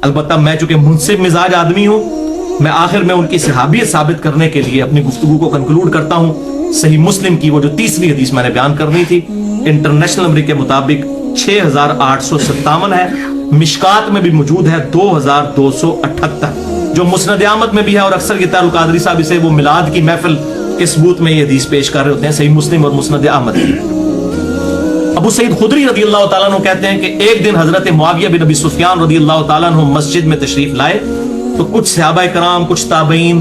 البتہ میں چونکہ منصف مزاج آدمی ہوں، میں آخر میں ان کی صحابیت ثابت کرنے کے لیے اپنی گفتگو کو کنکلوڈ کرتا ہوں۔ صحیح مسلم کی وہ جو تیسری حدیث میں نے بیان کرنی تھی، انٹرنیشنل نمبر کے مطابق 6857 ہے، مشکات میں بھی موجود ہے 2278، جو مسند احمد میں بھی ہے، اور اکثر یہ القادری صاحب اسے وہ میلاد کی محفل کے ثبوت میں یہ حدیث پیش کر رہے ہوتے ہیں، صحیح مسلم اور مسند احمد کی۔ ابو سعید خدری رضی اللہ تعالیٰ عنہ کہتے ہیں کہ ایک دن حضرت معاویہ بن ابی سفیان رضی اللہ تعالیٰ عنہ مسجد میں تشریف لائے تو کچھ صحابہ کرام، کچھ تابعین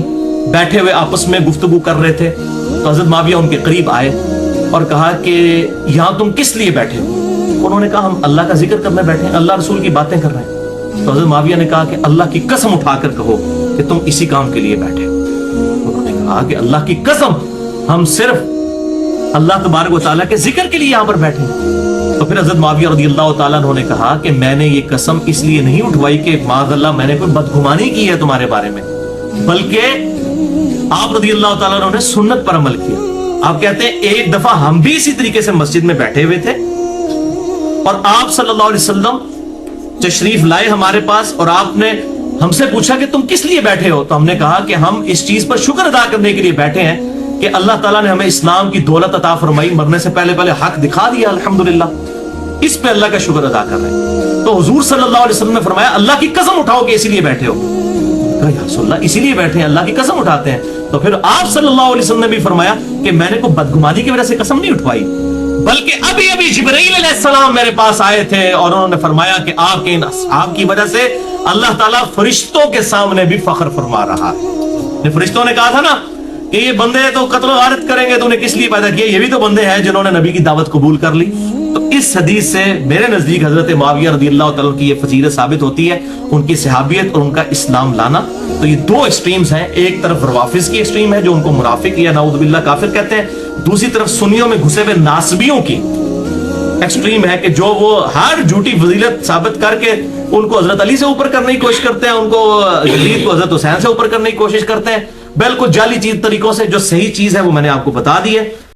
بیٹھے ہوئے آپس میں گفتگو کر رہے تھے، تو حضرت معاویہ ان کے قریب آئے اور کہا کہ یہاں تم کس لیے بیٹھے ہو؟ انہوں نے کہا ہم اللہ کا ذکر کرنے بیٹھے ہیں، اللہ رسول کی باتیں کر رہے ہیں۔ تو حضرت معاویہ نے کہا کہ اللہ کی قسم اٹھا کر کہو کہ تم اسی کام کے لیے بیٹھے ہو۔ انہوں نے کہا کہ اللہ کی قسم ہم صرف اللہ تبارک و تعالیٰ کے ذکر کے لیے یہاں پر بیٹھے ہیں۔ تو پھر حضرت معاویہ رضی اللہ تعالیٰ عنہ نے کہا کہ میں نے یہ قسم اس لیے نہیں اٹھوائی کہ معاذ اللہ میں نے کوئی بدگمانی کی ہے تمہارے بارے میں، بلکہ آپ رضی اللہ تعالیٰ عنہ نے سنت پر عمل کیا۔ آپ کہتے ہیں ایک دفعہ ہم بھی اسی طریقے سے مسجد میں بیٹھے ہوئے تھے اور آپ صلی اللہ علیہ وسلم تشریف لائے ہمارے پاس، اور آپ نے ہم سے پوچھا کہ تم کس لیے بیٹھے ہو؟ تو ہم نے کہا کہ ہم اس چیز پر شکر ادا کرنے کے لیے بیٹھے ہیں کہ اللہ تعالیٰ نے ہمیں اسلام کی دولت عطا فرمائی، مرنے سے پہلے پہلے حق دکھا دیا، الحمدللہ، اس پہ اللہ کا شکر ادا کر رہے ہیں۔ تو حضور صلی اللہ علیہ وسلم نے فرمایا اللہ کی قسم اٹھاؤ کہ اسی لیے بیٹھے ہو۔ کہا یا رسول اللہ اسی لیے بیٹھے ہیں، اللہ کی قسم اٹھاتے ہیں۔ تو پھر آپ صلی اللہ علیہ وسلم نے بھی فرمایا کہ میں نے کوئی بدگمانی کی وجہ سے قسم نہیں اٹھوائی، بلکہ ابھی ابھی جبرائیل علیہ السلام میرے پاس آئے تھے اور انہوں نے فرمایا کہ آپ کے ان اصحاب کی وجہ سے اللہ تعالیٰ فرشتوں کے سامنے بھی فخر فرما رہا ہے۔ فرشتوں نے کہا تھا نا کہ یہ بندے تو قتل و غارت کریں گے، تو انہیں کس لیے پیدا کیا؟ یہ بھی تو بندے ہیں جنہوں نے نبی کی دعوت قبول کر لی۔ تو اس حدیث سے میرے نزدیک حضرت معاویہ رضی اللہ تعالیٰ کی یہ فضیلت ثابت ہوتی ہے، ان کی صحابیت اور ان کا اسلام لانا۔ تو یہ دو ایکسٹریمز ہیں، ایک طرف روافظ کی ایکسٹریم ہے جو ان کو منافق یا نعوذ باللہ کافر کہتے ہیں، دوسری طرف سنیوں میں گھسے ہوئے ناصبیوں کی ایکسٹریم ہے کہ جو وہ ہر جھوٹی فضیلت ثابت کر کے ان کو حضرت علی سے اوپر کرنے کی کوشش کرتے ہیں، ان کو یزید کو حضرت حسین سے اوپر کرنے کی کوشش کرتے ہیں، بالکل جعلی چیز طریقوں سے۔ جو صحیح چیز ہے وہ میں نے آپ کو بتا دی ہے۔